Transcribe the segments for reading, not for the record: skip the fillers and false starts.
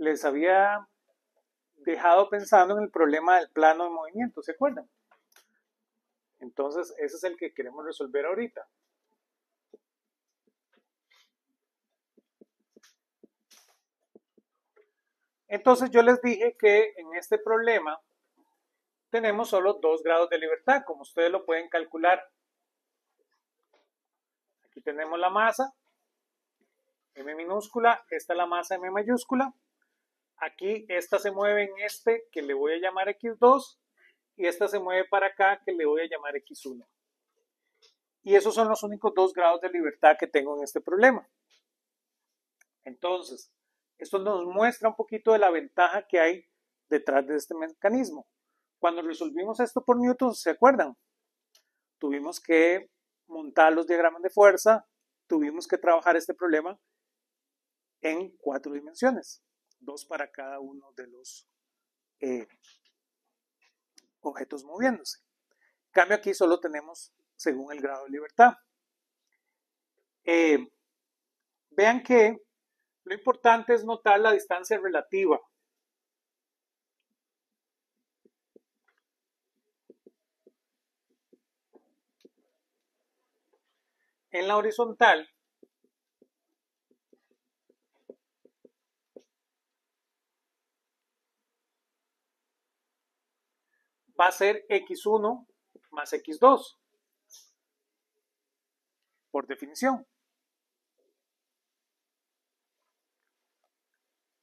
les había dejado pensando en el problema del plano de movimiento, ¿se acuerdan? Entonces, ese es el que queremos resolver ahorita. Entonces, yo les dije que en este problema tenemos solo 2 grados de libertad, como ustedes lo pueden calcular. Aquí tenemos la masa, M minúscula, esta es la masa M mayúscula. Aquí esta se mueve en este que le voy a llamar X2 y esta se mueve para acá que le voy a llamar X1. Y esos son los únicos 2 grados de libertad que tengo en este problema. Entonces, esto nos muestra un poquito de la ventaja que hay detrás de este mecanismo. Cuando resolvimos esto por Newton, ¿se acuerdan? Tuvimos que montar los diagramas de fuerza, tuvimos que trabajar este problema en 4 dimensiones, 2 para cada uno de los objetos moviéndose. En cambio aquí solo tenemos según el grado de libertad. Vean que lo importante es notar la distancia relativa. En la horizontal, va a ser X1 más X2, por definición.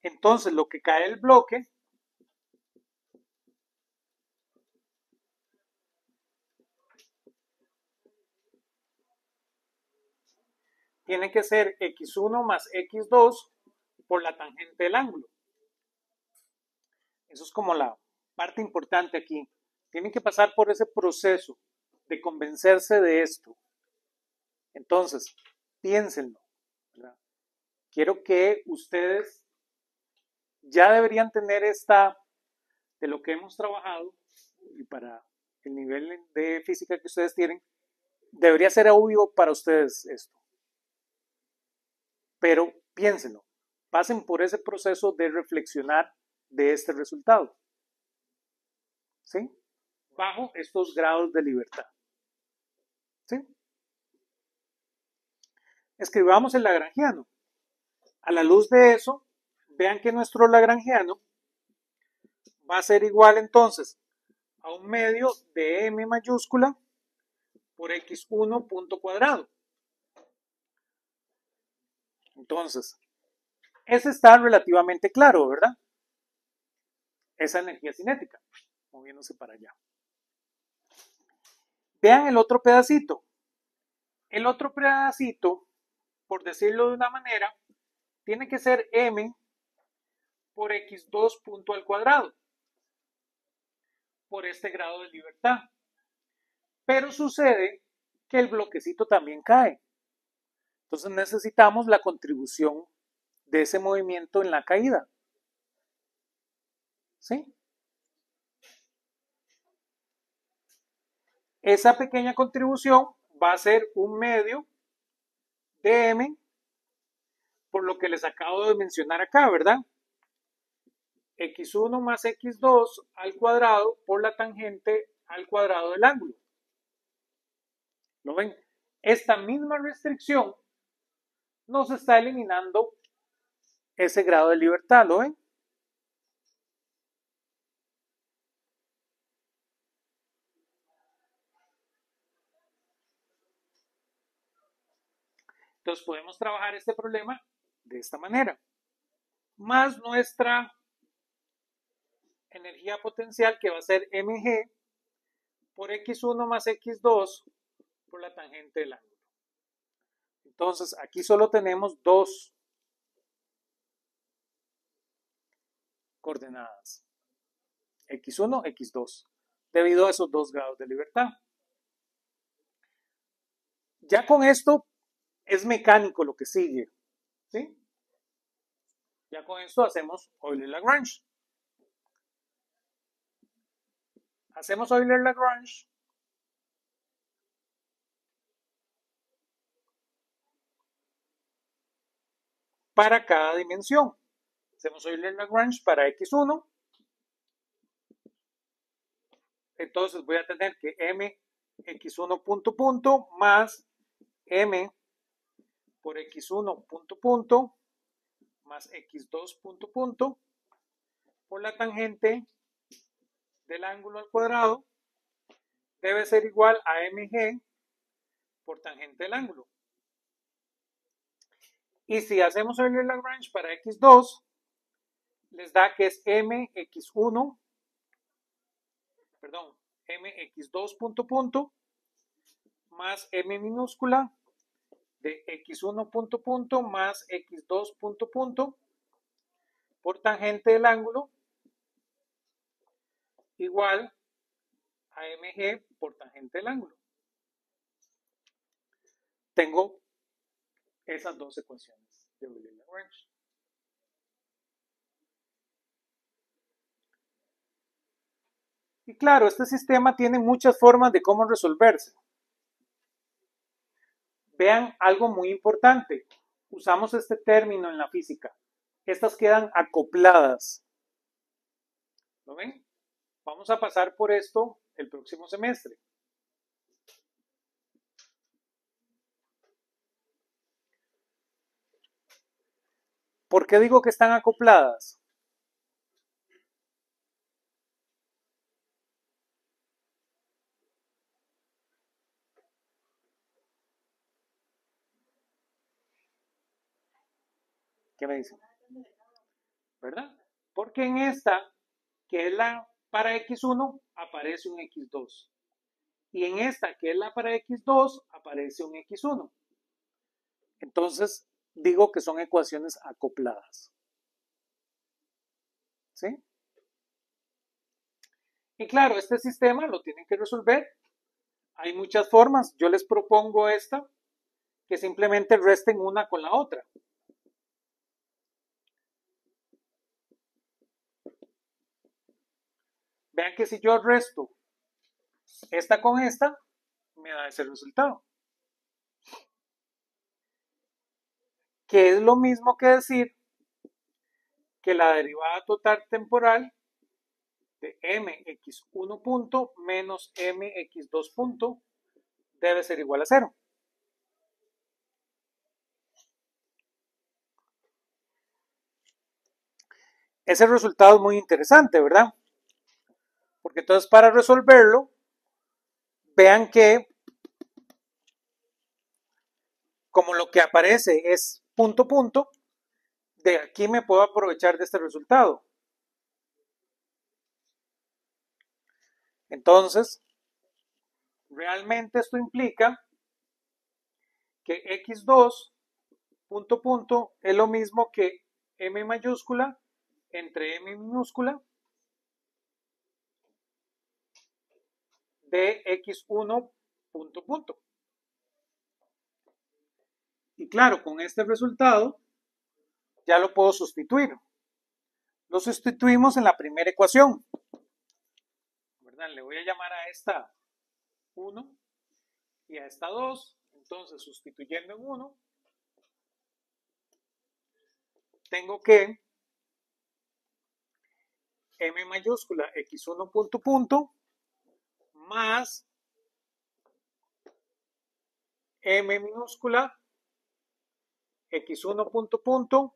Entonces, lo que cae del bloque tiene que ser X1 más X2 por la tangente del ángulo. Eso es como la parte importante aquí. Tienen que pasar por ese proceso de convencerse de esto. Entonces, piénsenlo, ¿verdad? Quiero que ustedes ya deberían tener esta, de lo que hemos trabajado, y para el nivel de física que ustedes tienen, debería ser obvio para ustedes esto. Pero piénsenlo, pasen por ese proceso de reflexionar de este resultado, ¿sí? Bajo estos grados de libertad, ¿sí? Escribamos el lagrangiano. A la luz de eso, vean que nuestro lagrangiano va a ser igual entonces a un medio de m mayúscula por x1 punto cuadrado. Entonces, ese está relativamente claro, ¿verdad? Esa energía cinética, moviéndose para allá. Vean el otro pedacito. El otro pedacito, por decirlo de una manera, tiene que ser m por x2 punto al cuadrado, por este grado de libertad. Pero sucede que el bloquecito también cae. Entonces necesitamos la contribución de ese movimiento en la caída. ¿Sí? Esa pequeña contribución va a ser un medio de m por lo que les acabo de mencionar acá, ¿verdad? X1 más X2 al cuadrado por la tangente al cuadrado del ángulo. ¿Lo ven? Esta misma restricción nos está eliminando ese grado de libertad, ¿lo ven? Entonces podemos trabajar este problema de esta manera. Más nuestra energía potencial que va a ser mg por x1 más x2 por la tangente del ángulo. Entonces aquí solo tenemos 2 coordenadas, x1, x2, debido a esos 2 grados de libertad. Ya con esto es mecánico lo que sigue, ¿sí? Ya con esto hacemos Euler-Lagrange. Hacemos Euler-Lagrange para cada dimensión. Hacemos Euler-Lagrange para x1. Entonces voy a tener que m x1 punto punto más m por x1 punto punto más x2 punto punto por la tangente del ángulo al cuadrado debe ser igual a mg por tangente del ángulo. Y si hacemos Euler-Lagrange para x2, les da que es mx1, perdón, mx2 punto punto más m minúscula de x1 punto punto más x2 punto punto por tangente del ángulo igual a mg por tangente del ángulo. Tengo esas dos ecuaciones de Euler-Lagrange. Y claro, este sistema tiene muchas formas de cómo resolverse. Vean algo muy importante. Usamos este término en la física. Estas quedan acopladas. ¿Lo ven? Vamos a pasar por esto el próximo semestre. ¿Por qué digo que están acopladas? ¿Qué me dicen? ¿Verdad? Porque en esta, que es la para x1, aparece un x2. Y en esta, que es la para x2, aparece un x1. Entonces, digo que son ecuaciones acopladas. ¿Sí? Y claro, este sistema lo tienen que resolver. Hay muchas formas. Yo les propongo esta, que simplemente resten una con la otra. Vean que si yo resto esta con esta, me da ese resultado. Que es lo mismo que decir que la derivada total temporal de mx1 punto menos mx2 punto debe ser igual a 0. Ese resultado es muy interesante, ¿verdad? Porque entonces para resolverlo, vean que como lo que aparece es punto punto, de aquí me puedo aprovechar de este resultado. Entonces, realmente esto implica que x2 punto punto es lo mismo que m mayúscula entre m minúscula de x1 punto punto. Y claro, con este resultado ya lo puedo sustituir. Lo sustituimos en la primera ecuación. ¿Verdad? Le voy a llamar a esta 1 y a esta 2. Entonces, sustituyendo en 1, tengo que m mayúscula x1 punto punto más m minúscula x1 punto punto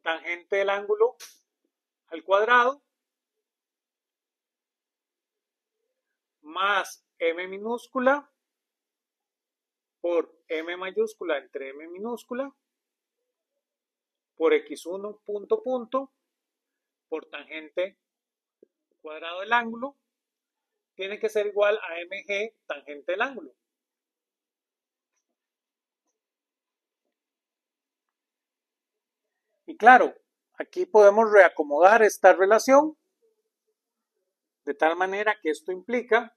tangente del ángulo al cuadrado más m minúscula por m mayúscula entre m minúscula por x1 punto punto por tangente cuadrado del ángulo tiene que ser igual a mg tangente del ángulo. Y claro, aquí podemos reacomodar esta relación de tal manera que esto implica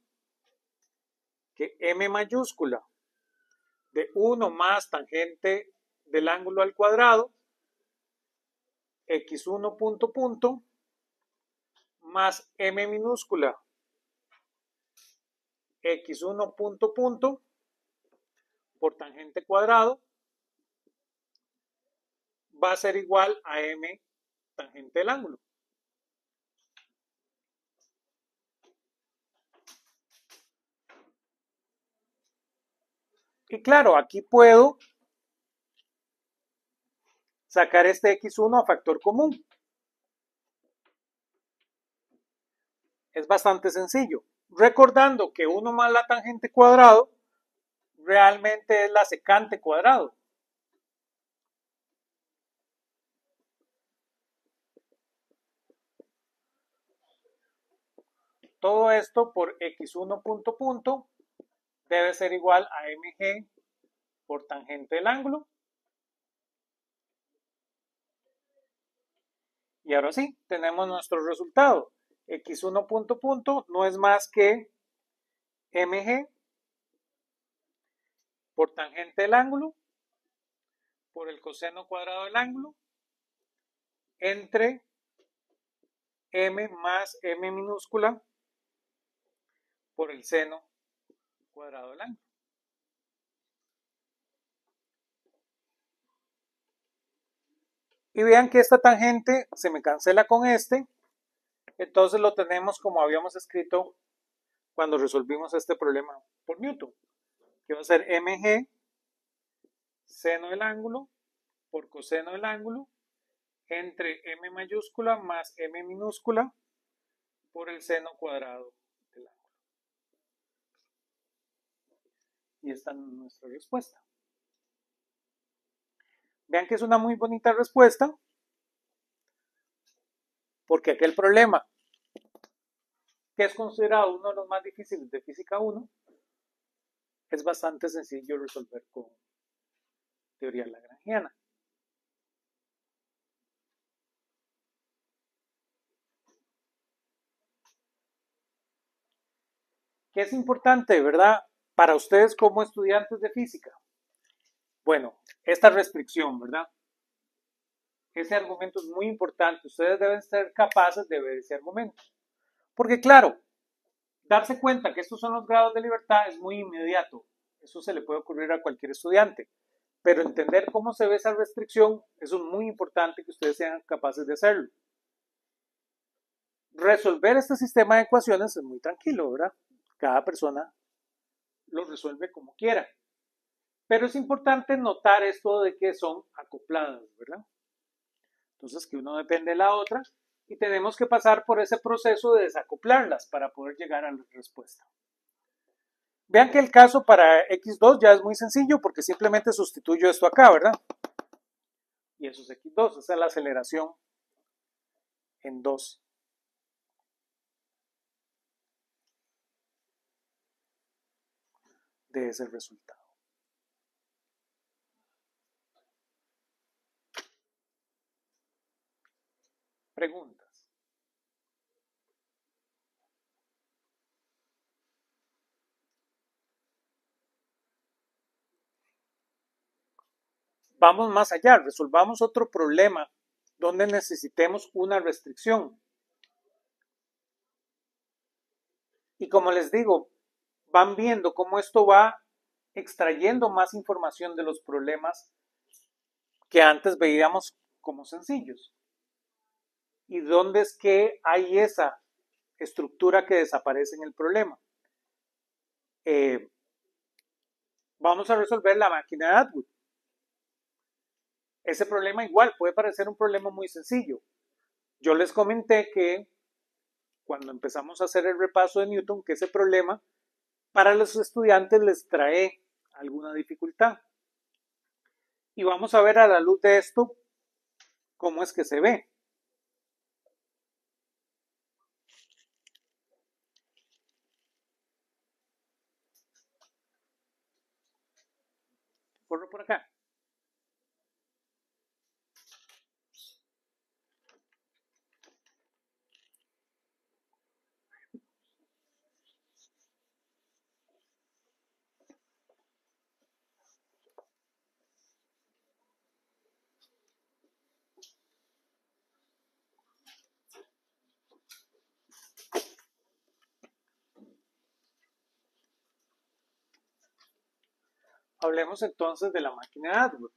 que m mayúscula de 1 más tangente del ángulo al cuadrado x1 punto punto más m minúscula x1 punto punto por tangente cuadrado va a ser igual a m tangente del ángulo. Y claro, aquí puedo sacar este x1 a factor común. Es bastante sencillo. Recordando que 1 más la tangente cuadrado realmente es la secante cuadrado. Todo esto por x1 punto punto debe ser igual a mg por tangente del ángulo. Y ahora sí, tenemos nuestro resultado. x1 punto punto no es más que mg por tangente del ángulo por el coseno cuadrado del ángulo entre m más m minúscula por el seno cuadrado del ángulo. Y vean que esta tangente se me cancela con este, entonces lo tenemos como habíamos escrito cuando resolvimos este problema por Newton, que va a ser mg seno del ángulo por coseno del ángulo entre m mayúscula más m minúscula por el seno cuadrado del ángulo. Y esta es nuestra respuesta. Vean que es una muy bonita respuesta, porque aquel problema, que es considerado uno de los más difíciles de física 1, es bastante sencillo resolver con teoría lagrangiana. ¿Qué es importante, verdad, para ustedes como estudiantes de física? Bueno, esta restricción, ¿verdad? Ese argumento es muy importante. Ustedes deben ser capaces de ver ese argumento. Porque claro, darse cuenta que estos son los grados de libertad es muy inmediato. Eso se le puede ocurrir a cualquier estudiante. Pero entender cómo se ve esa restricción, eso es muy importante que ustedes sean capaces de hacerlo. Resolver este sistema de ecuaciones es muy tranquilo, ¿verdad? Cada persona lo resuelve como quiera. Pero es importante notar esto de que son acopladas, ¿verdad? Entonces, que uno depende de la otra y tenemos que pasar por ese proceso de desacoplarlas para poder llegar a la respuesta. Vean que el caso para x2 ya es muy sencillo porque simplemente sustituyo esto acá, ¿verdad? Y eso es x2, esa es la aceleración en 2. De ese resultado. Preguntas. Vamos más allá, resolvamos otro problema donde necesitemos una restricción. Y como les digo, van viendo cómo esto va extrayendo más información de los problemas que antes veíamos como sencillos. ¿Y dónde es que hay esa estructura que desaparece en el problema? Vamos a resolver la máquina de Atwood. Ese problema igual puede parecer un problema muy sencillo. Yo les comenté que cuando empezamos a hacer el repaso de Newton, que ese problema para los estudiantes les trae alguna dificultad. Y vamos a ver a la luz de esto cómo es que se ve. Corro por acá. Hablemos entonces de la máquina de Atwood.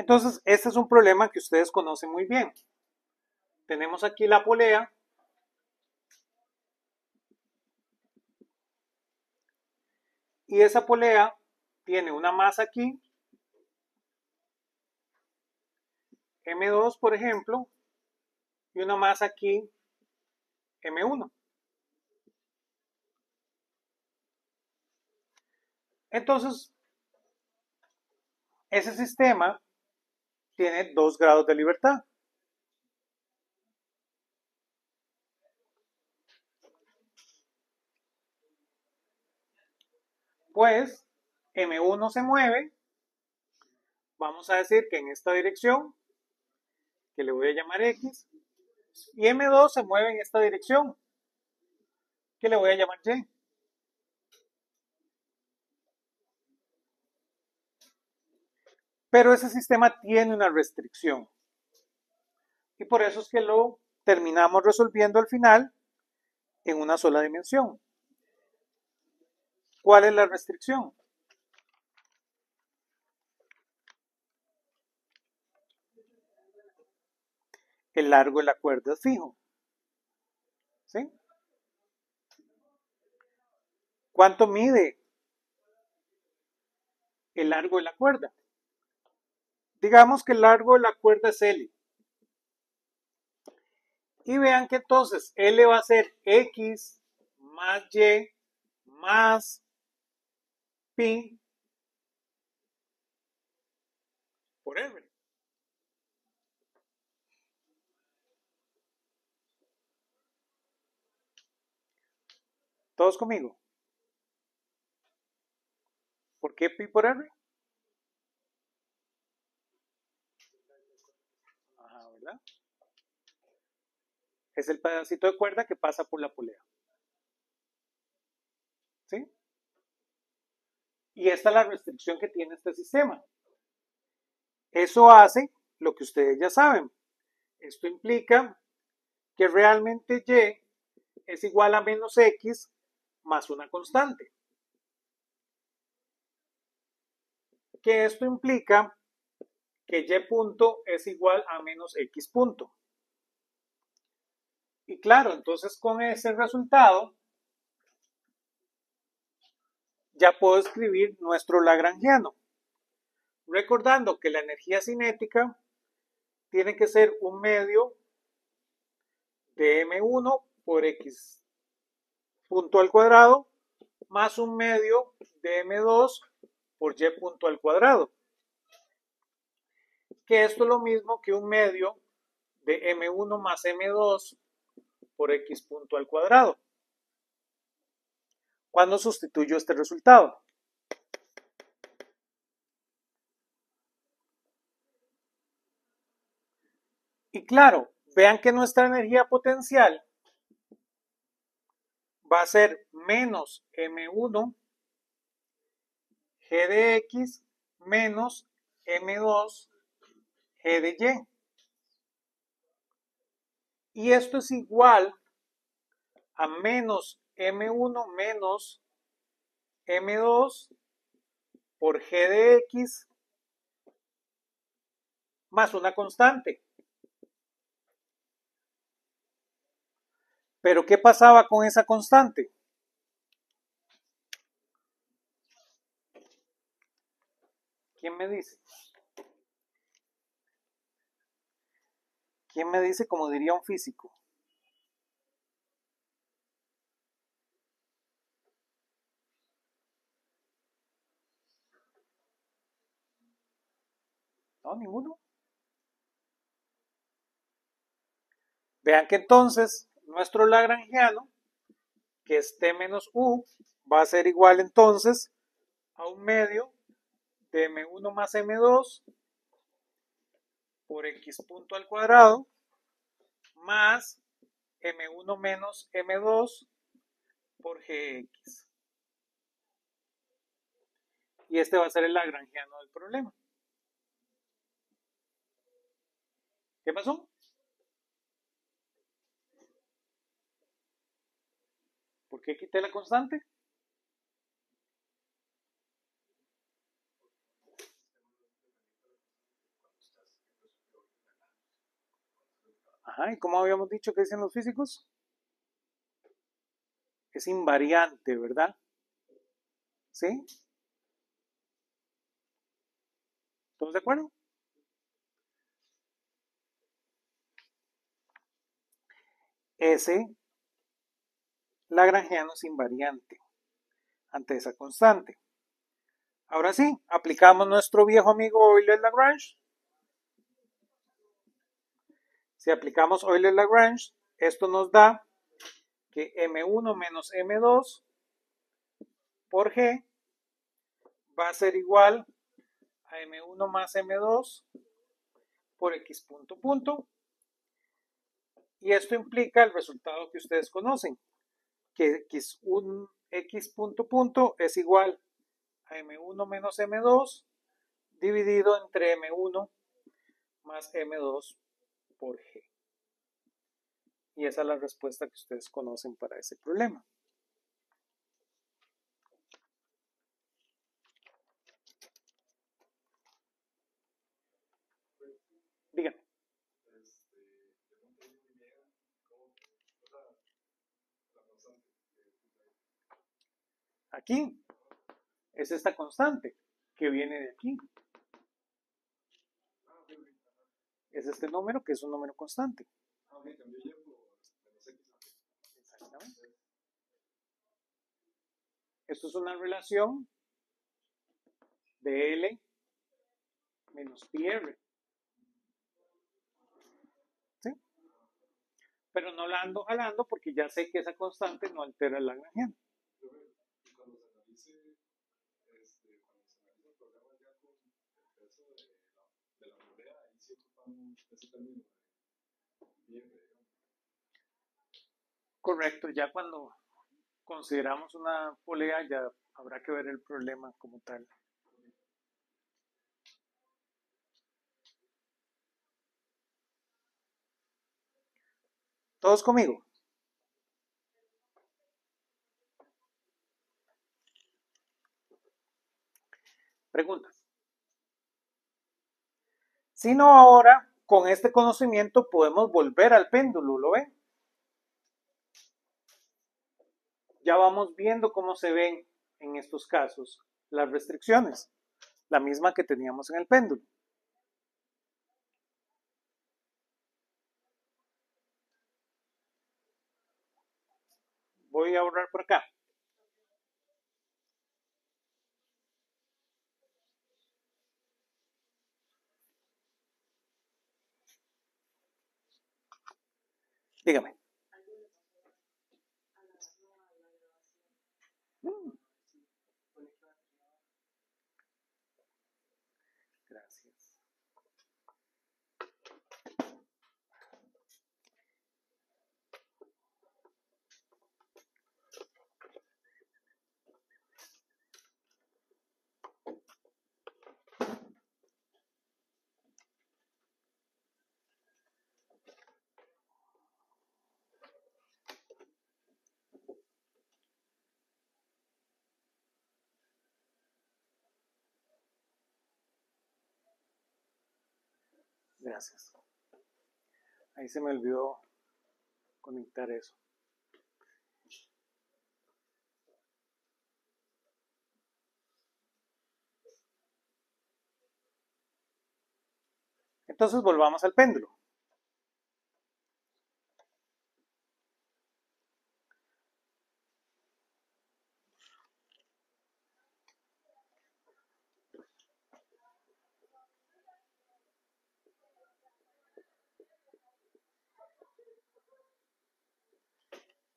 Entonces, este es un problema que ustedes conocen muy bien. Tenemos aquí la polea. Y esa polea tiene una masa aquí, M2 por ejemplo, y una masa aquí, M1. Entonces, ese sistema tiene 2 grados de libertad. Pues M1 se mueve, vamos a decir que en esta dirección, que le voy a llamar X, y M2 se mueve en esta dirección, que le voy a llamar Y. Pero ese sistema tiene una restricción. Y por eso es que lo terminamos resolviendo al final en una sola dimensión. ¿Cuál es la restricción? El largo de la cuerda es fijo. ¿Sí? ¿Cuánto mide el largo de la cuerda? Digamos que el largo de la cuerda es L. Y vean que entonces L va a ser X más Y más pi por R. ¿Todos conmigo? ¿Por qué pi por R? Ajá, ¿verdad? Es el pedacito de cuerda que pasa por la polea. ¿Sí? Y esta es la restricción que tiene este sistema. Eso hace lo que ustedes ya saben. Esto implica que realmente Y es igual a menos X más una constante. Que esto implica que Y punto es igual a menos X punto. Y claro, entonces con ese resultado ya puedo escribir nuestro lagrangiano. Recordando que la energía cinética tiene que ser un medio de M1 por X punto al cuadrado más un medio de M2 por Y punto al cuadrado. Que esto es lo mismo que un medio de M1 más M2 por X punto al cuadrado. ¿Cuándo sustituyo este resultado? Y claro, vean que nuestra energía potencial va a ser menos M1 G de X menos M2 G de Y. Y esto es igual a menos M1 menos M2 por G de X más una constante. Pero ¿qué pasaba con esa constante? ¿Quién me dice? ¿Quién me dice como diría un físico? No, ninguno. Vean que entonces nuestro lagrangiano, que es T menos U, va a ser igual entonces a un medio de M1 más M2 por X punto al cuadrado más M1 menos M2 por Gx. Y este va a ser el lagrangiano del problema. ¿Qué pasó? ¿Por qué quité la constante? Ajá, ¿y cómo habíamos dicho que dicen los físicos? Es invariante, ¿verdad? ¿Sí? ¿Todos de acuerdo? Ese lagrangiano es invariante ante esa constante. Ahora sí, aplicamos nuestro viejo amigo Euler-Lagrange. Si aplicamos Euler-Lagrange, esto nos da que M1 menos M2 por G va a ser igual a M1 más M2 por X punto punto. Y esto implica el resultado que ustedes conocen, que X punto punto es igual a M1 menos M2 dividido entre M1 más M2 por G. Y esa es la respuesta que ustedes conocen para ese problema. Díganme. Aquí es esta constante que viene de aquí. Es este número que es un número constante. Exactamente. Esto es una relación de L menos pi r. ¿Sí? Pero no la ando jalando porque ya sé que esa constante no altera el lagrangiano. Correcto, ya cuando consideramos una polea ya habrá que ver el problema como tal. ¿Todos conmigo? Preguntas. Si no, ahora con este conocimiento podemos volver al péndulo, ¿lo ven? Ya vamos viendo cómo se ven en estos casos las restricciones, la misma que teníamos en el péndulo. Voy a borrar por acá. Dígame. Gracias. Gracias. Ahí se me olvidó conectar eso. Entonces volvamos al péndulo.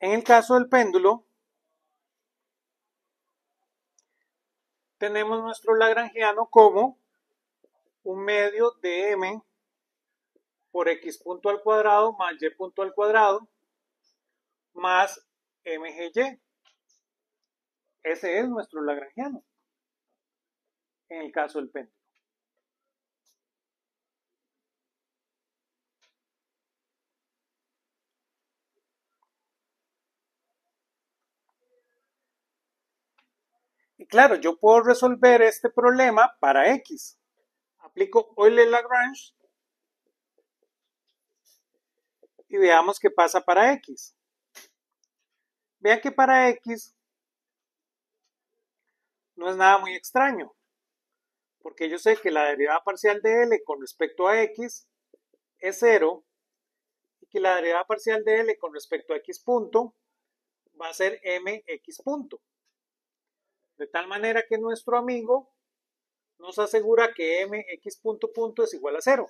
En el caso del péndulo, tenemos nuestro lagrangiano como un medio de m por x punto al cuadrado más y punto al cuadrado más mgy. Ese es nuestro lagrangiano en el caso del péndulo. Y claro, yo puedo resolver este problema para x. Aplico Euler-Lagrange y veamos qué pasa para x. Vean que para x no es nada muy extraño, porque yo sé que la derivada parcial de L con respecto a x es 0 y que la derivada parcial de L con respecto a x punto va a ser mx punto. De tal manera que nuestro amigo nos asegura que mx punto punto es igual a 0.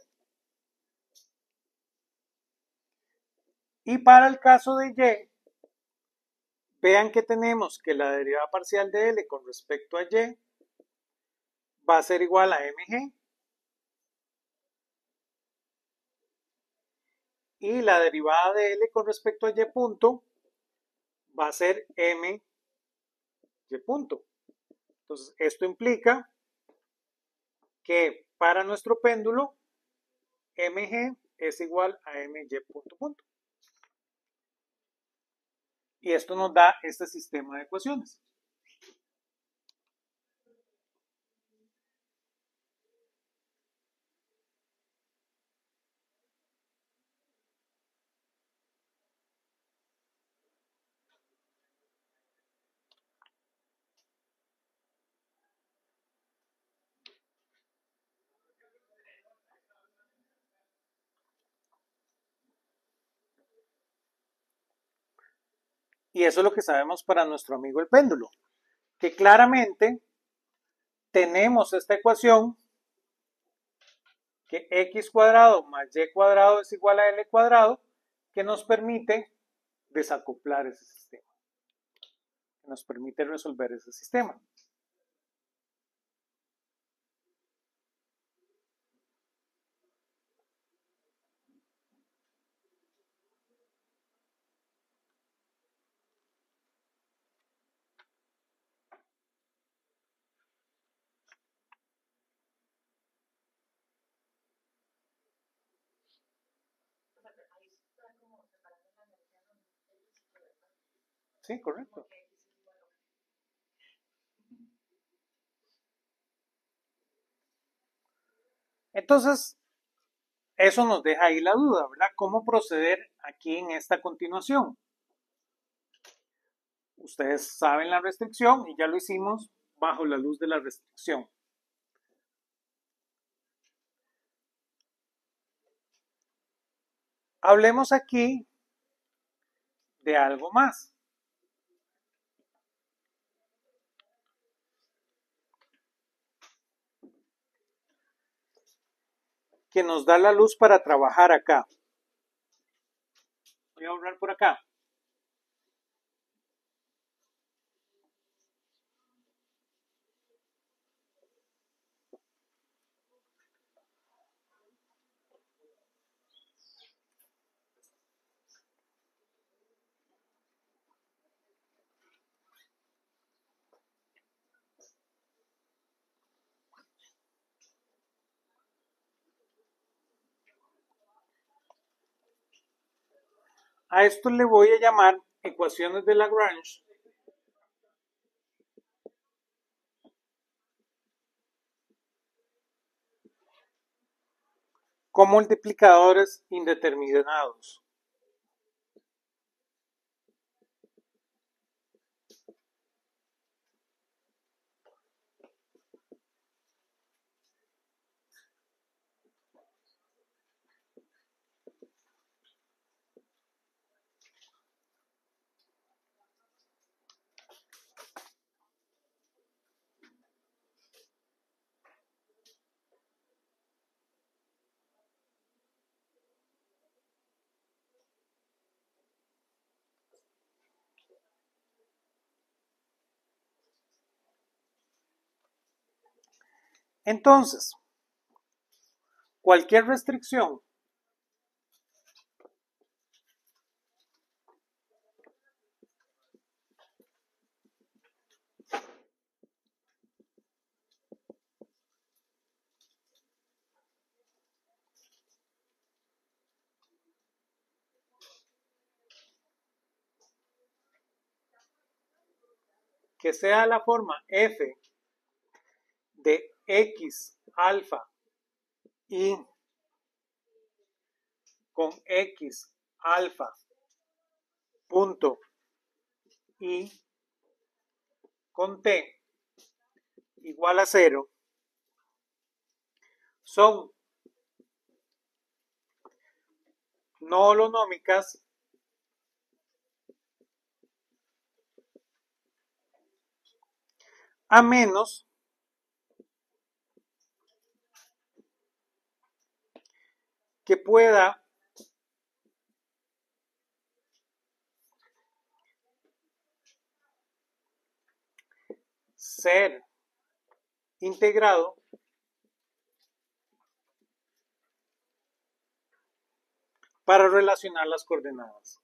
Y para el caso de y, vean que tenemos que la derivada parcial de L con respecto a y va a ser igual a mg. Y la derivada de L con respecto a y punto va a ser my punto. Entonces, esto implica que para nuestro péndulo, mg es igual a my punto punto. Y esto nos da este sistema de ecuaciones. Y eso es lo que sabemos para nuestro amigo el péndulo, que claramente tenemos esta ecuación que x cuadrado más y cuadrado es igual a l cuadrado, que nos permite desacoplar ese sistema, que nos permite resolver ese sistema. Sí, correcto. Entonces, eso nos deja ahí la duda, ¿verdad? ¿Cómo proceder aquí en esta continuación? Ustedes saben la restricción y ya lo hicimos bajo la luz de la restricción. Hablemos aquí de algo más. Que nos da la luz para trabajar acá. Voy a borrar por acá. A esto le voy a llamar ecuaciones de Lagrange con multiplicadores indeterminados. Entonces, cualquier restricción que sea la forma f de x alfa y con x alfa punto i con t igual a 0 son no holonómicas a menos que pueda ser integrado para relacionar las coordenadas.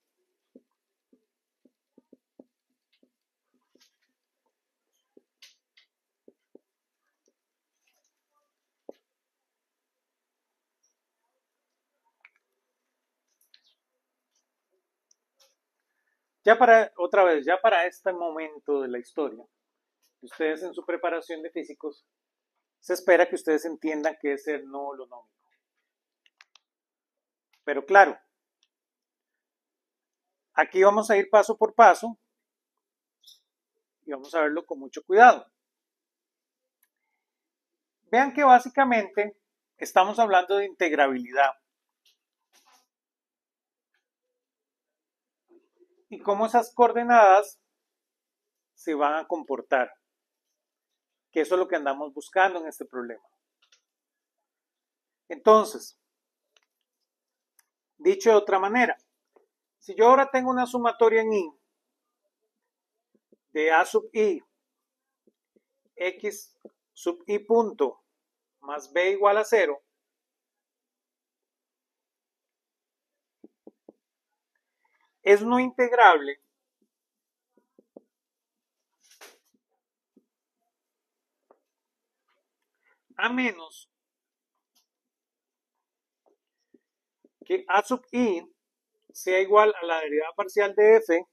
Ya para este momento de la historia, ustedes en su preparación de físicos, se espera que ustedes entiendan qué es ser no holonómico. Pero claro, aquí vamos a ir paso por paso y vamos a verlo con mucho cuidado. Vean que básicamente estamos hablando de integrabilidad. Y cómo esas coordenadas se van a comportar. Que eso es lo que andamos buscando en este problema. Entonces, dicho de otra manera, si yo ahora tengo una sumatoria en I de A sub I, X sub I punto más B igual a 0, es no integrable a menos que A sub I sea igual a la derivada parcial de F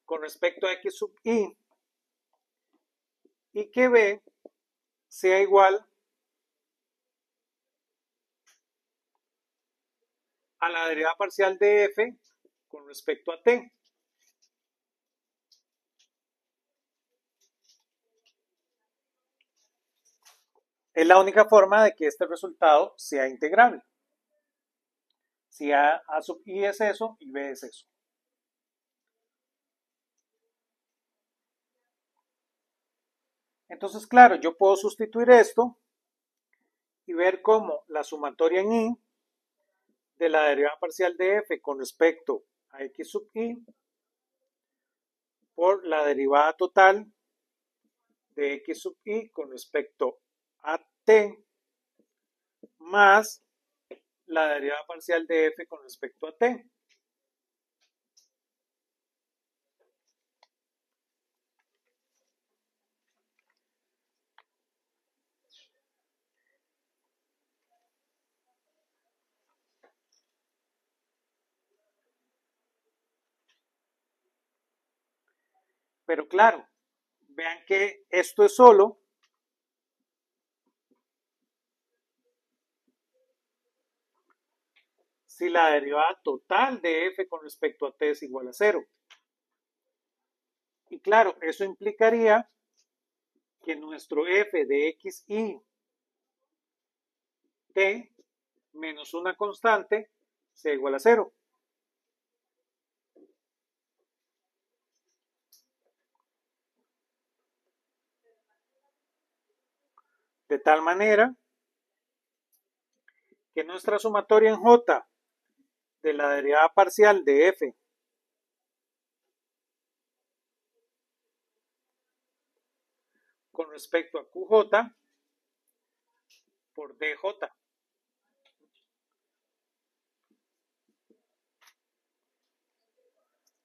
con respecto a X sub I y que B sea igual a la derivada parcial de F con respecto a T. Es la única forma de que este resultado sea integrable. Si A sub I es eso y B es eso. Entonces, claro, yo puedo sustituir esto y ver cómo la sumatoria en I de la derivada parcial de F con respecto a X sub I por la derivada total de X sub I con respecto a T más la derivada parcial de F con respecto a T. Pero claro, vean que esto es solo si la derivada total de F con respecto a T es igual a 0. Y claro, eso implicaría que nuestro F de X y T menos una constante sea igual a 0. De tal manera que nuestra sumatoria en J de la derivada parcial de F con respecto a QJ por DJ.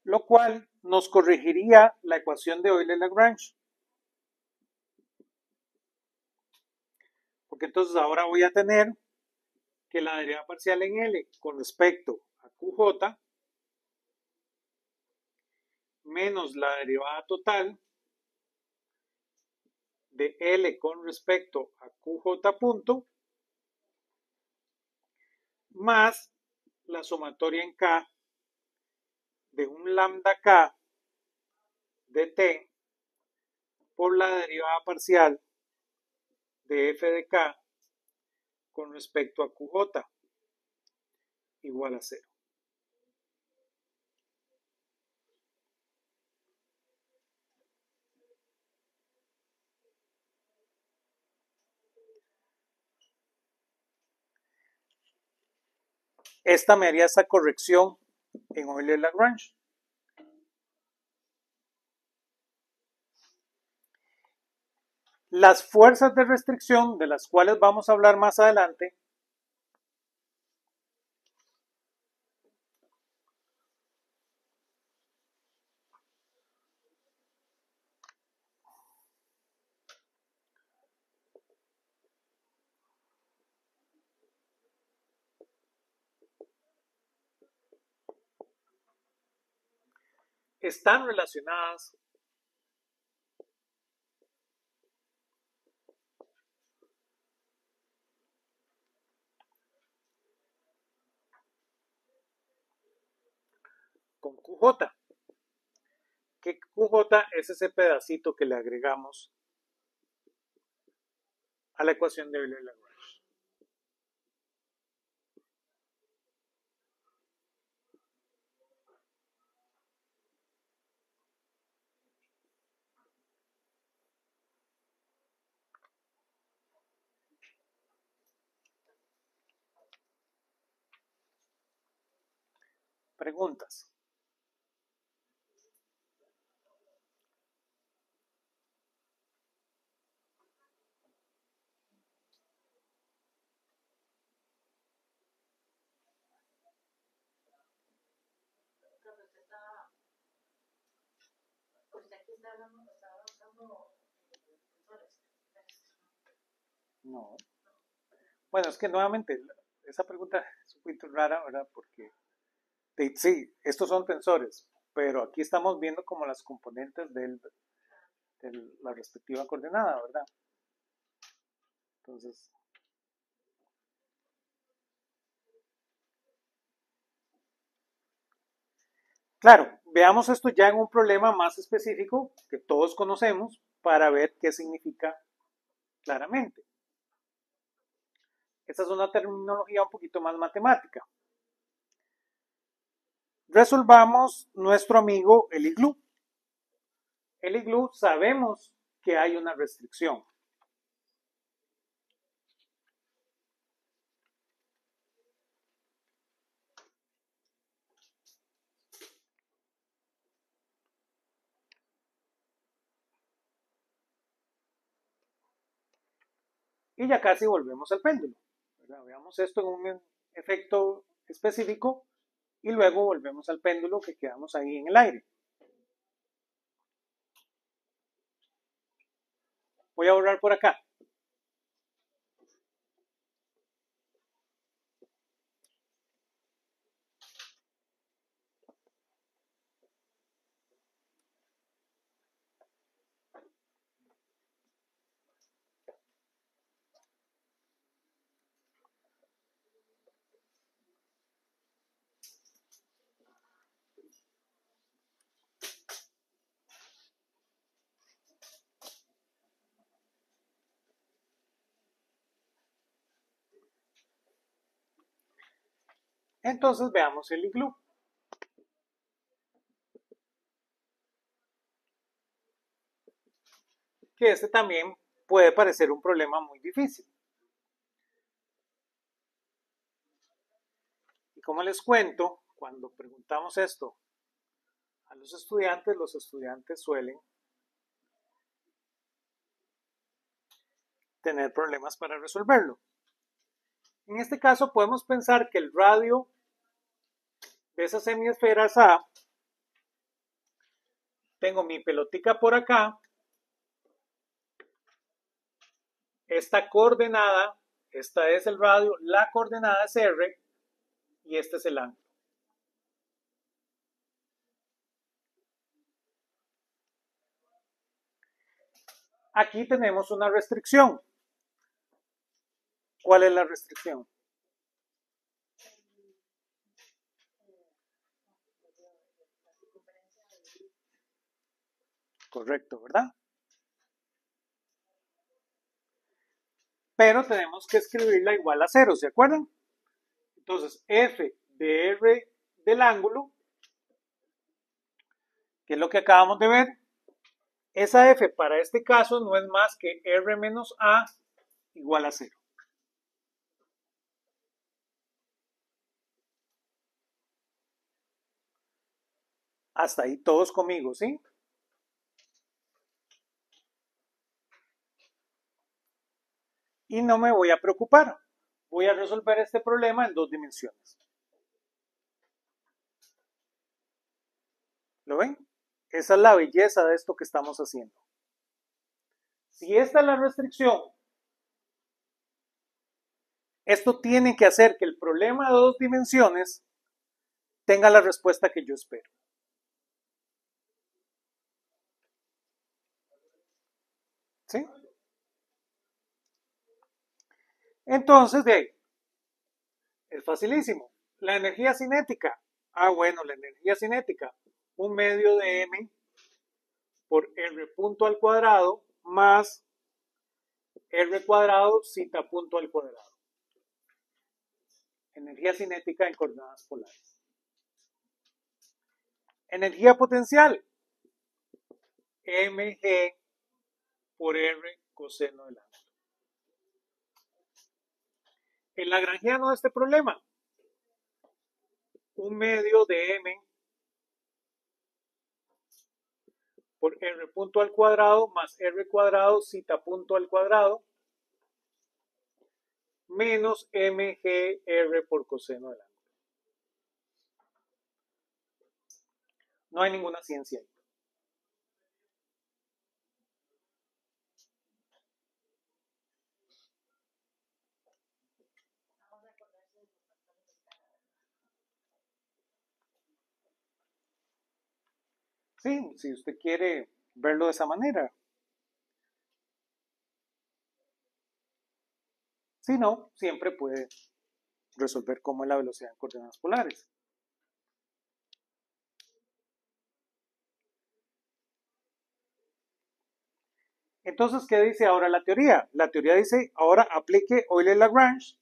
Lo cual nos corregiría la ecuación de Euler-Lagrange. Porque entonces ahora voy a tener que la derivada parcial en L con respecto a QJ menos la derivada total de L con respecto a QJ punto más la sumatoria en K de un lambda K de T por la derivada parcial de f de K con respecto a QJ igual a 0. Esta me haría esa corrección en Euler-Lagrange. Las fuerzas de restricción, de las cuales vamos a hablar más adelante, están relacionadas con QJ, que QJ es ese pedacito que le agregamos a la ecuación de Euler-Lagrange. Preguntas. No. Bueno, es que nuevamente esa pregunta es un poquito rara, ¿verdad? Porque sí, estos son tensores, pero aquí estamos viendo como las componentes de la respectiva coordenada, ¿verdad? Entonces, claro, veamos esto ya en un problema más específico que todos conocemos para ver qué significa claramente. Esta es una terminología un poquito más matemática. Resolvamos nuestro amigo el iglú. El iglú sabemos que hay una restricción. Y ya casi volvemos al péndulo. Veamos esto en un efecto específico y luego volvemos al péndulo que quedamos ahí en el aire. Voy a borrar por acá. Entonces veamos el iglú. Que este también puede parecer un problema muy difícil. Y como les cuento, cuando preguntamos esto a los estudiantes suelen tener problemas para resolverlo. En este caso podemos pensar que el radio de esas semiesferas A, tengo mi pelotica por acá, esta coordenada, esta es el radio, la coordenada es R y este es el ángulo. Aquí tenemos una restricción. ¿Cuál es la restricción? Correcto, ¿verdad? Pero tenemos que escribirla igual a 0, ¿se acuerdan? Entonces, f de r del ángulo, que es lo que acabamos de ver, esa f para este caso no es más que r menos a igual a 0. Hasta ahí todos conmigo, ¿sí? Y no me voy a preocupar. Voy a resolver este problema en 2 dimensiones. ¿Lo ven? Esa es la belleza de esto que estamos haciendo. Si esta es la restricción, esto tiene que hacer que el problema de 2 dimensiones tenga la respuesta que yo espero. ¿Sí? Entonces, de ahí, es facilísimo. La energía cinética. Bueno, la energía cinética. 1/2 de m por r punto al cuadrado más r cuadrado zeta punto al cuadrado. Energía cinética en coordenadas polares. Energía potencial. mg por r coseno del ángulo. El lagrangiano de este problema. 1/2 de m por r punto al cuadrado más r cuadrado zeta punto al cuadrado menos mgr por coseno del ángulo. No hay ninguna ciencia ahí. Sí, si usted quiere verlo de esa manera. Si no, siempre puede resolver cómo es la velocidad en coordenadas polares. Entonces, ¿qué dice ahora la teoría? La teoría dice, ahora aplique Euler-Lagrange,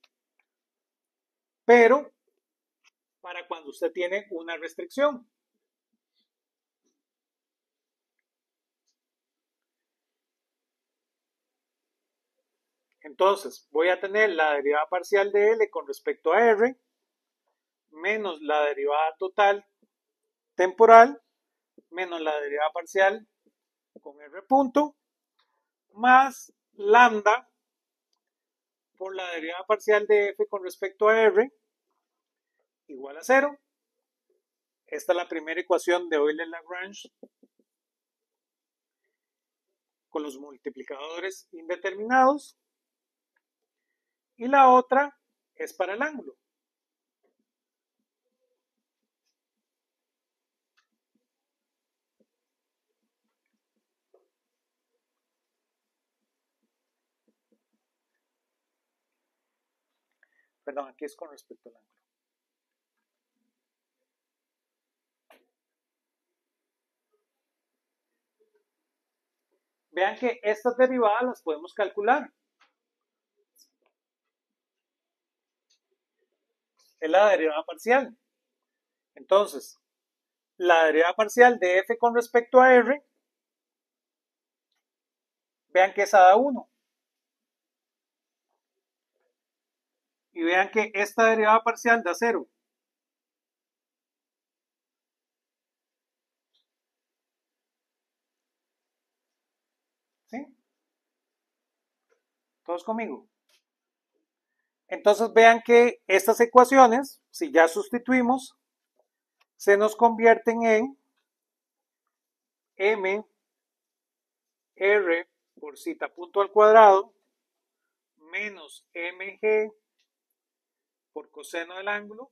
pero para cuando usted tiene una restricción. Entonces, voy a tener la derivada parcial de L con respecto a R, menos la derivada total temporal, menos la derivada parcial con R punto, más lambda por la derivada parcial de F con respecto a R, igual a 0. Esta es la primera ecuación de Euler-Lagrange con los multiplicadores indeterminados. Y la otra es para el ángulo. Perdón, aquí es con respecto al ángulo. Vean que estas derivadas las podemos calcular. Es la derivada parcial. Entonces, la derivada parcial de f con respecto a r, vean que esa da 1. Y vean que esta derivada parcial da 0. ¿Sí? ¿Todos conmigo? Entonces vean que estas ecuaciones, si ya sustituimos, se nos convierten en m r por zeta punto al cuadrado menos mg por coseno del ángulo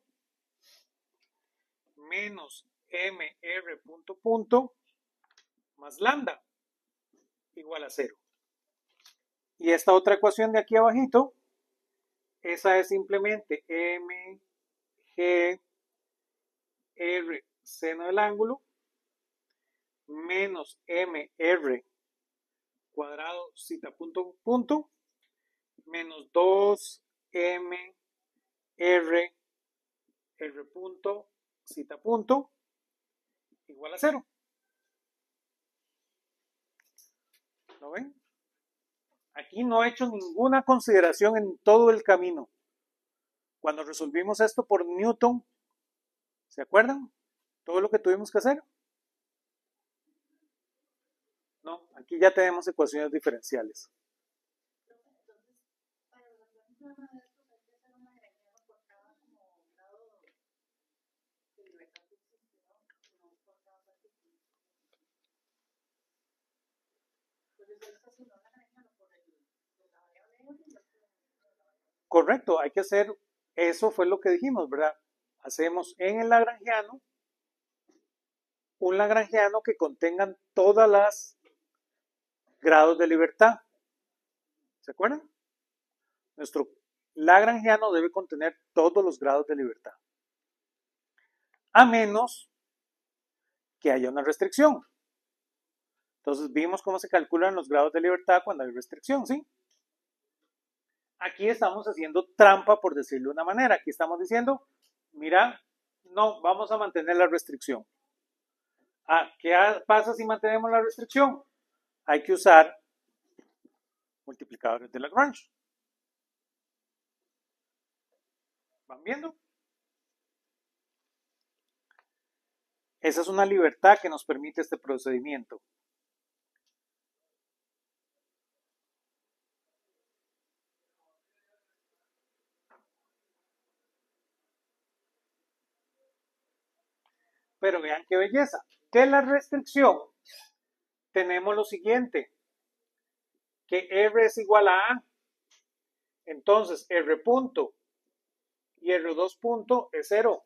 menos mr punto punto más lambda igual a 0. Y esta otra ecuación de aquí abajito, esa es simplemente mg r seno del ángulo menos mr cuadrado zeta punto punto menos 2mr r punto zeta punto igual a 0. ¿Lo ven? Aquí no he hecho ninguna consideración en todo el camino. Cuando resolvimos esto por Newton, ¿se acuerdan? Todo lo que tuvimos que hacer. No, aquí ya tenemos ecuaciones diferenciales. Correcto, hay que hacer, eso fue lo que dijimos, ¿verdad? Hacemos en el lagrangiano un lagrangiano que contengan todas las grados de libertad. ¿Se acuerdan? Nuestro lagrangiano debe contener todos los grados de libertad. A menos que haya una restricción. Entonces vimos cómo se calculan los grados de libertad cuando hay restricción, ¿sí? Aquí estamos haciendo trampa, por decirlo de una manera. Aquí estamos diciendo, mira, no, vamos a mantener la restricción. ¿Qué pasa si mantenemos la restricción? Hay que usar multiplicadores de Lagrange. ¿Van viendo? Esa es una libertad que nos permite este procedimiento. Pero vean qué belleza. De la restricción tenemos lo siguiente, que R es igual a A. Entonces R punto y R2 punto es 0.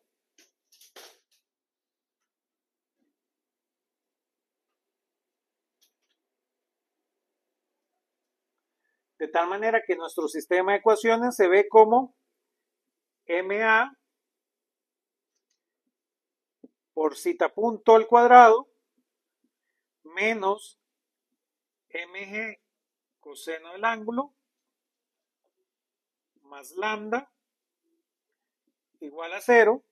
De tal manera que nuestro sistema de ecuaciones se ve como MA por zeta punto al cuadrado menos mg coseno del ángulo más lambda igual a 0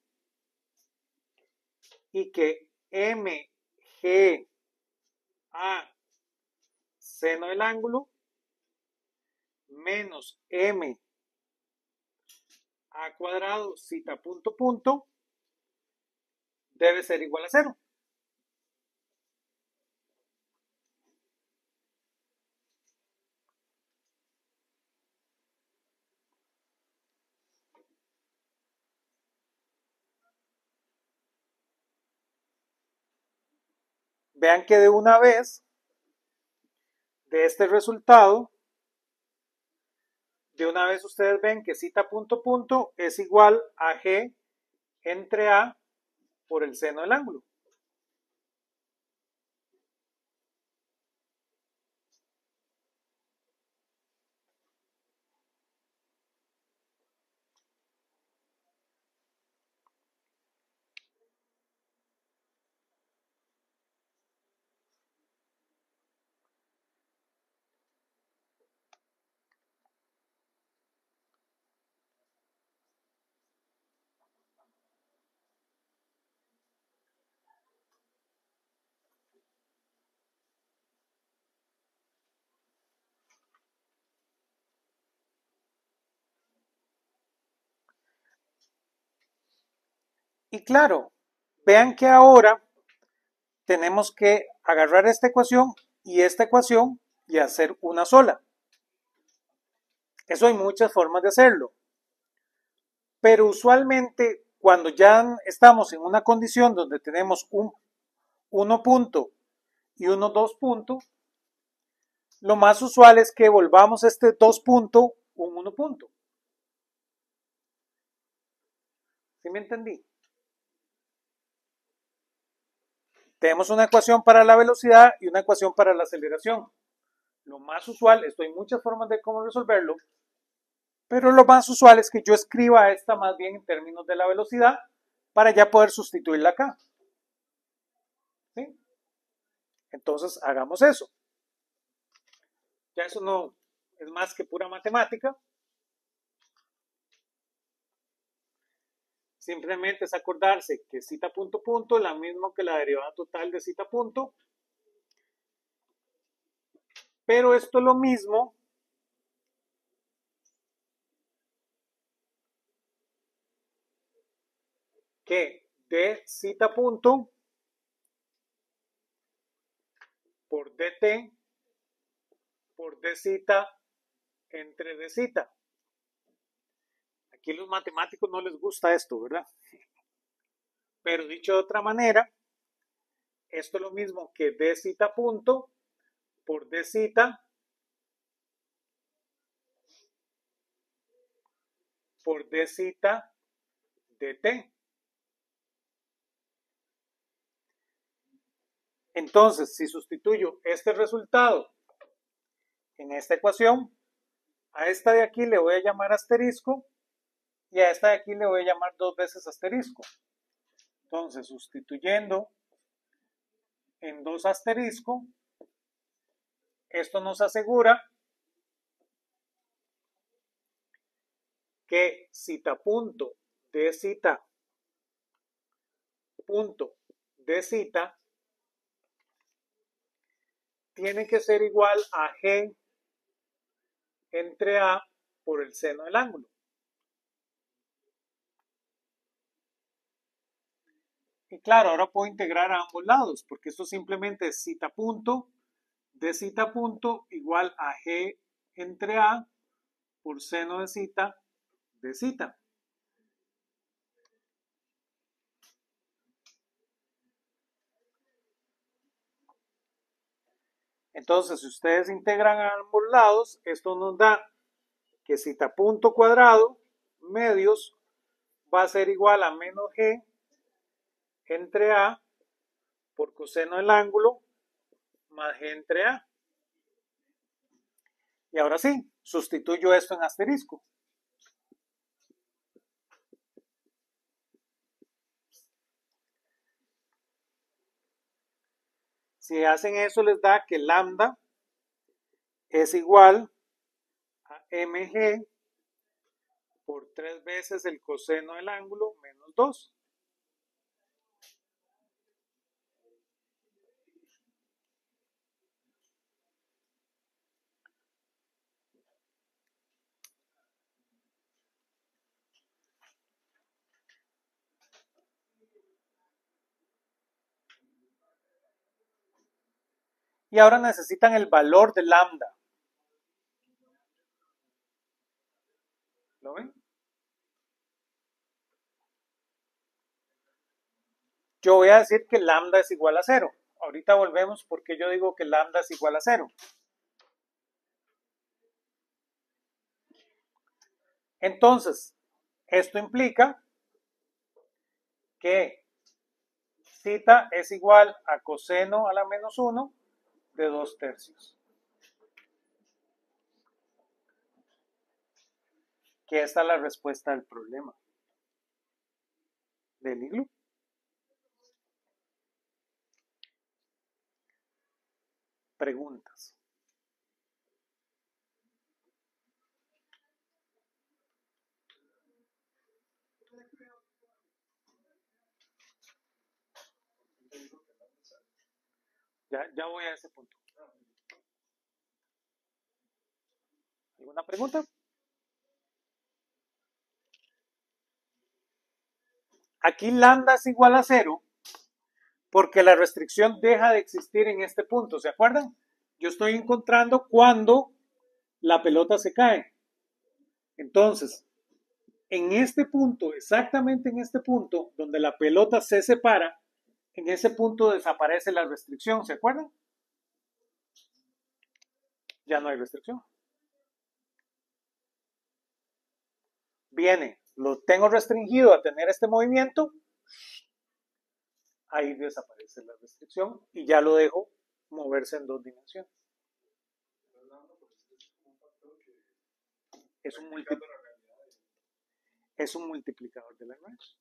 y que mg a seno del ángulo menos m a cuadrado zeta punto punto debe ser igual a 0. Vean que de una vez, de este resultado, de una vez ustedes ven que zeta punto punto es igual a g entre a por el seno del ángulo. Y claro, vean que ahora tenemos que agarrar esta ecuación y hacer una sola. Eso hay muchas formas de hacerlo. Pero usualmente cuando ya estamos en una condición donde tenemos un 1 punto y 2 punto, lo más usual es que volvamos este 2 punto un 1 punto. ¿Sí me entendí? Tenemos una ecuación para la velocidad y una ecuación para la aceleración. Lo más usual, esto hay muchas formas de cómo resolverlo, pero lo más usual es que yo escriba esta más bien en términos de la velocidad para ya poder sustituirla acá. ¿Sí? Entonces hagamos eso. Ya eso no es más que pura matemática. Simplemente es acordarse que zeta punto punto es la misma que la derivada total de zeta punto. Pero esto es lo mismo que d zeta punto por dt por d zeta entre d zeta. Aquí a los matemáticos no les gusta esto, ¿verdad? Pero dicho de otra manera, esto es lo mismo que d zeta punto por d zeta por d zeta dt. Entonces, si sustituyo este resultado en esta ecuación, a esta de aquí le voy a llamar asterisco y a esta de aquí le voy a llamar 2 veces asterisco. Entonces, sustituyendo en 2 asterisco, esto nos asegura que zeta punto de zeta punto de zeta tiene que ser igual a g entre a por el seno del ángulo. Y claro, ahora puedo integrar a ambos lados, porque esto simplemente es zeta punto de zeta punto igual a g entre a por seno de zeta de zeta. Entonces, si ustedes integran a ambos lados, esto nos da que zeta punto cuadrado medios va a ser igual a menos g entre a por coseno del ángulo más g entre a. Y ahora sí, sustituyo esto en asterisco. Si hacen eso, les da que lambda es igual a mg por 3 veces el coseno del ángulo menos 2. Y ahora necesitan el valor de lambda. ¿Lo ven? Yo voy a decir que lambda es igual a 0. Ahorita volvemos porque yo digo que lambda es igual a 0. Entonces, esto implica que zeta es igual a coseno a la menos 1 de 2 tercios. Que esta es la respuesta del problema del iglú. Preguntas. Ya voy a ese punto. ¿Alguna pregunta? Aquí lambda es igual a 0 porque la restricción deja de existir en este punto. ¿Se acuerdan? Yo estoy encontrando cuando la pelota se cae. Entonces, en este punto, exactamente en este punto, donde la pelota se separa, en ese punto desaparece la restricción. ¿Se acuerdan? Ya no hay restricción. Viene, lo tengo restringido a tener este movimiento, ahí desaparece la restricción y ya lo dejo moverse en 2 dimensiones. es un multiplicador de Lagrange.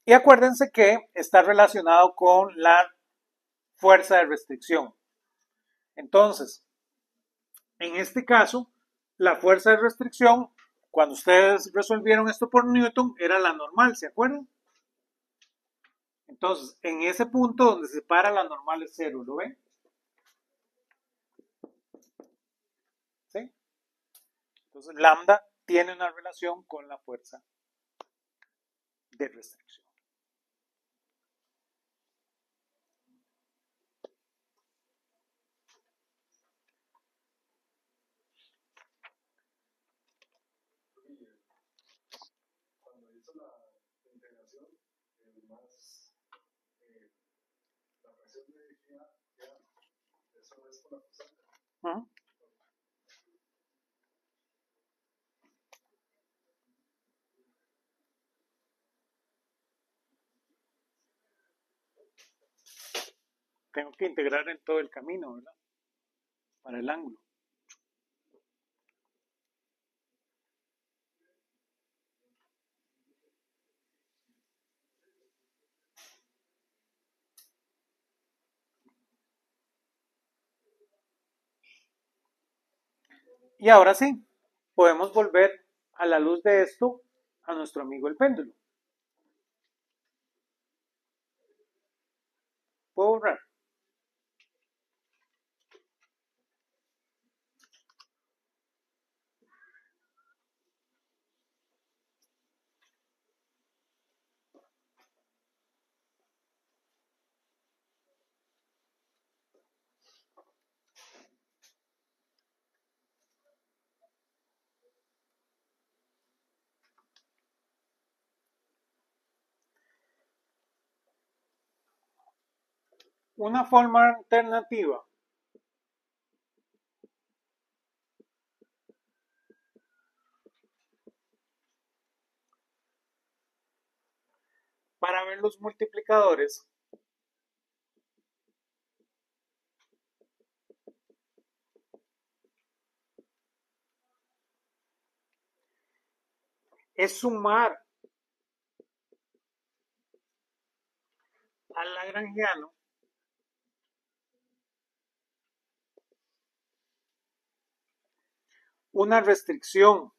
Y acuérdense que está relacionado con la fuerza de restricción. Entonces, en este caso, la fuerza de restricción, cuando ustedes resolvieron esto por Newton, era la normal, ¿se acuerdan? Entonces, en ese punto donde se separa la normal es 0, ¿lo ven? ¿Sí? Entonces, lambda tiene una relación con la fuerza de restricción. Cuando hizo la integración, la fracción de gira, eso es por la constante. Tengo que integrar en todo el camino, ¿verdad? Para el ángulo. Y ahora sí, podemos volver a la luz de esto a nuestro amigo el péndulo. ¿Puedo borrar? Una forma alternativa para ver los multiplicadores es sumar al lagrangiano una restricción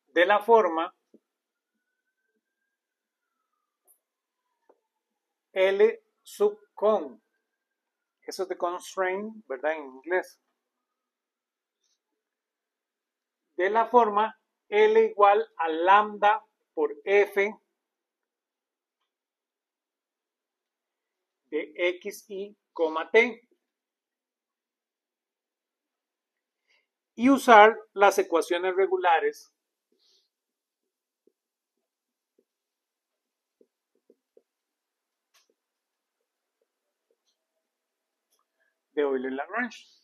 de la forma L sub con. Eso es de constraint, ¿verdad? En inglés. De la forma L igual a lambda por F de x, y, t. Y usar las ecuaciones regulares de Euler-Lagrange.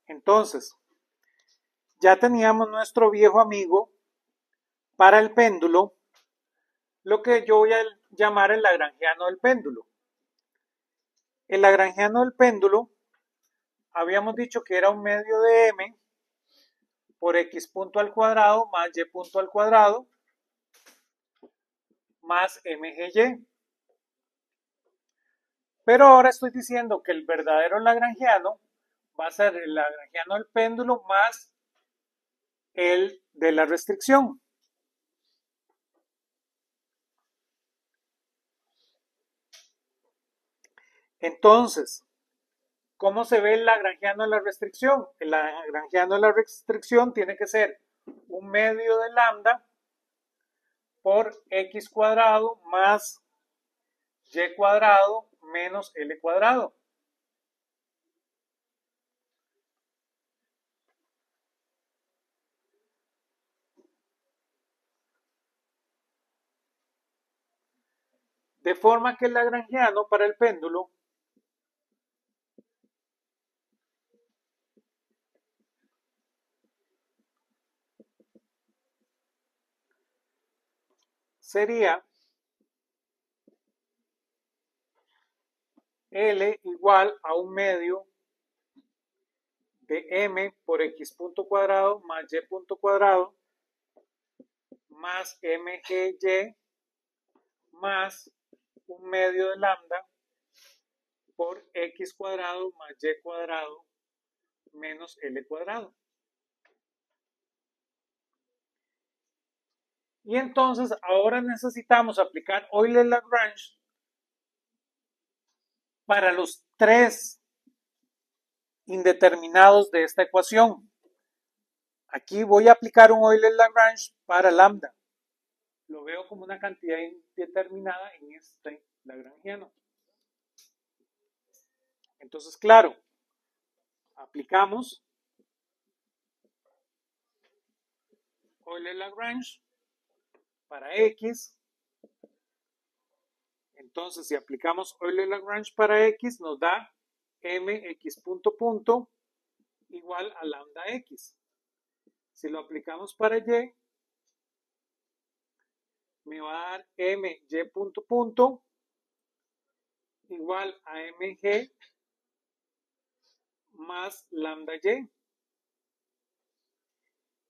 Entonces, ya teníamos nuestro viejo amigo para el péndulo, lo que yo voy a llamar el lagrangiano del péndulo. El lagrangiano del péndulo, habíamos dicho que era un medio de m por x punto al cuadrado más y punto al cuadrado más mgy. Pero ahora estoy diciendo que el verdadero lagrangiano va a ser el lagrangiano del péndulo más el de la restricción. Entonces, ¿Cómo se ve el lagrangiano de la restricción? El lagrangiano de la restricción tiene que ser un medio de lambda por x cuadrado más y cuadrado menos l cuadrado. De forma que el lagrangiano para el péndulo sería L igual a un medio de m por x punto cuadrado más y punto cuadrado más mgy más un medio de lambda por x cuadrado más y cuadrado menos l cuadrado. Y entonces ahora necesitamos aplicar Euler-Lagrange para los tres indeterminados de esta ecuación. Aquí voy a aplicar un Euler-Lagrange para lambda. Lo veo como una cantidad indeterminada en este lagrangiano. Entonces, claro, aplicamos Euler-Lagrange para x. Entonces, si aplicamos Euler-Lagrange para x, nos da mx punto punto igual a lambda x. Si lo aplicamos para y, me va a dar my punto punto igual a mg más lambda y.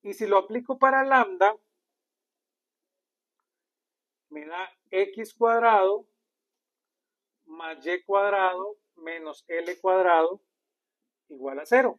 Y si lo aplico para lambda, me da x cuadrado más y cuadrado menos l cuadrado igual a 0.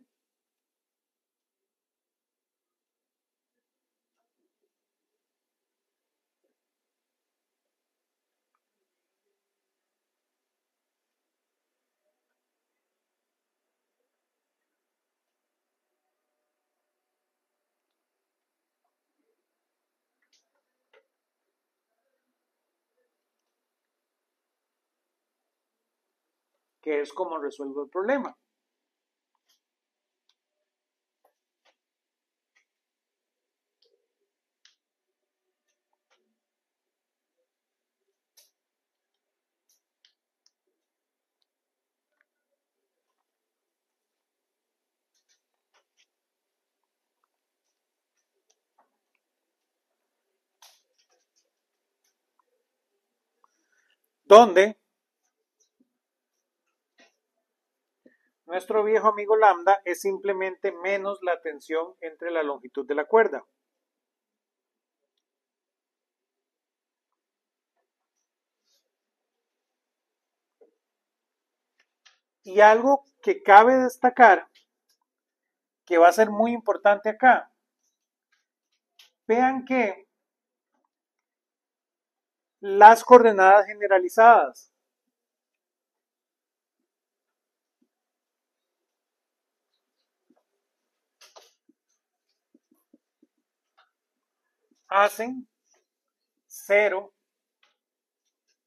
Que es como resuelvo el problema. Donde nuestro viejo amigo lambda es simplemente menos la tensión entre la longitud de la cuerda. Y algo que cabe destacar, que va a ser muy importante acá. Vean que las coordenadas generalizadas hacen 0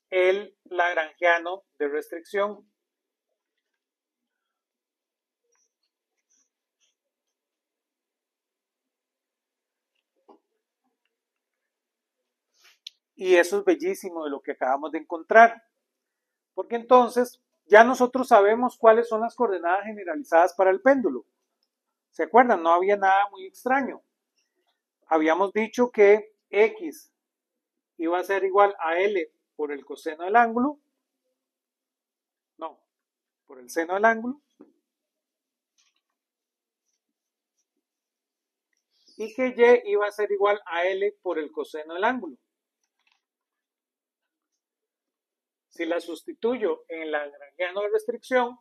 el lagrangiano de restricción. Y eso es bellísimo de lo que acabamos de encontrar. Porque entonces ya nosotros sabemos cuáles son las coordenadas generalizadas para el péndulo. ¿Se acuerdan? No había nada muy extraño. Habíamos dicho que x iba a ser igual a L por el coseno del ángulo. No, por el seno del ángulo. Y que y iba a ser igual a L por el coseno del ángulo. Si la sustituyo en el lagrangiano de restricción,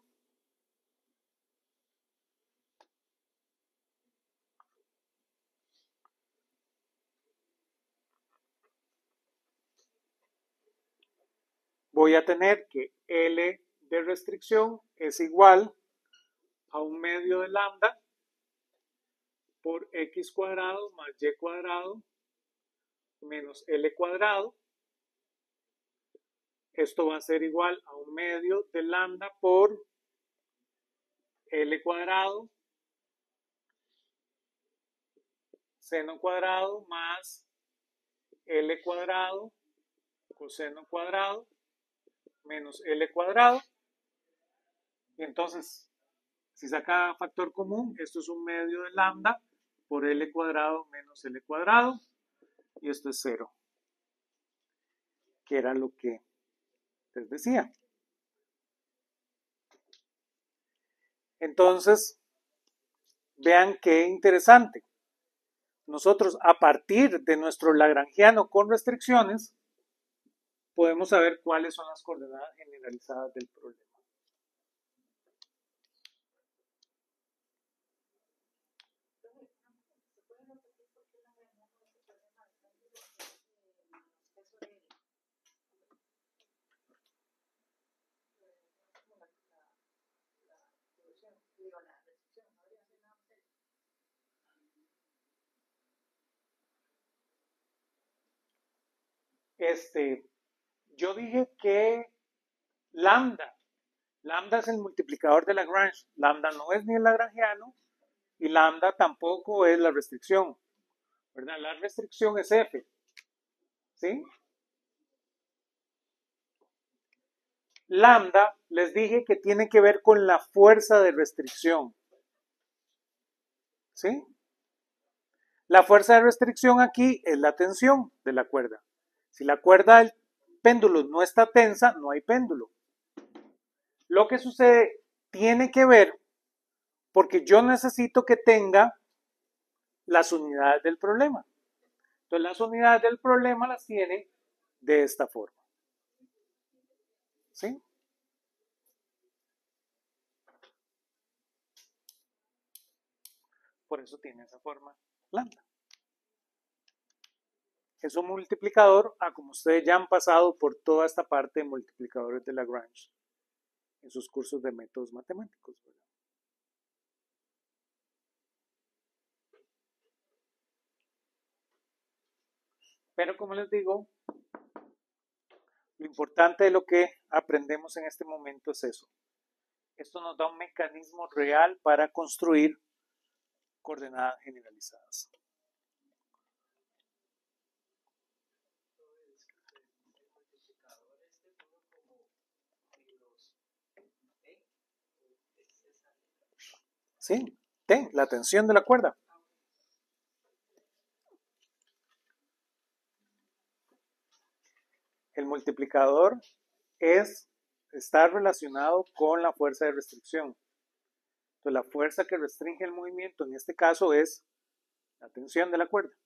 voy a tener que L de restricción es igual a 1/2 de lambda por x cuadrado más y cuadrado menos l cuadrado. Esto va a ser igual a 1/2 de lambda por l cuadrado seno cuadrado más l cuadrado coseno cuadrado menos l cuadrado. Y entonces, si saca factor común, esto es 1/2 de lambda por l cuadrado menos l cuadrado. Y esto es 0, que era lo que les decía. Entonces, vean qué interesante. Nosotros, a partir de nuestro lagrangiano con restricciones, podemos saber cuáles son las coordenadas generalizadas del problema. Yo dije que lambda es el multiplicador de Lagrange. Lambda no es ni el lagrangiano y lambda tampoco es la restricción, ¿verdad? La restricción es f, ¿sí? Lambda, les dije que tiene que ver con la fuerza de restricción, ¿sí? La fuerza de restricción aquí es la tensión de la cuerda. Si la cuerda del péndulo no está tensa, no hay péndulo. Lo que sucede tiene que ver porque yo necesito que tenga las unidades del problema. Entonces las unidades del problema las tiene de esta forma. ¿Sí? Por eso tiene esa forma lambda. Es un multiplicador, como ustedes ya han pasado por toda esta parte de multiplicadores de Lagrange en sus cursos de métodos matemáticos, ¿verdad? Pero como les digo, lo importante de lo que aprendemos en este momento es eso. Esto nos da un mecanismo real para construir coordenadas generalizadas. ¿Sí? T, la tensión de la cuerda. El multiplicador está relacionado con la fuerza de restricción. Entonces, la fuerza que restringe el movimiento en este caso es la tensión de la cuerda.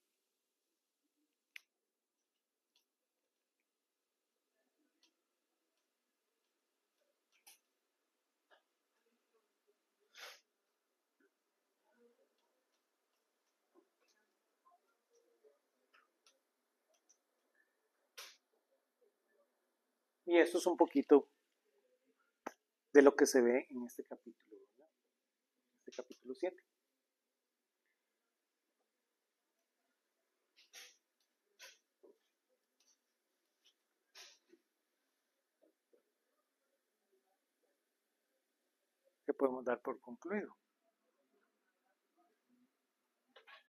Y esto es un poquito de lo que se ve en este capítulo, ¿verdad? Este capítulo 7. Que podemos dar por concluido.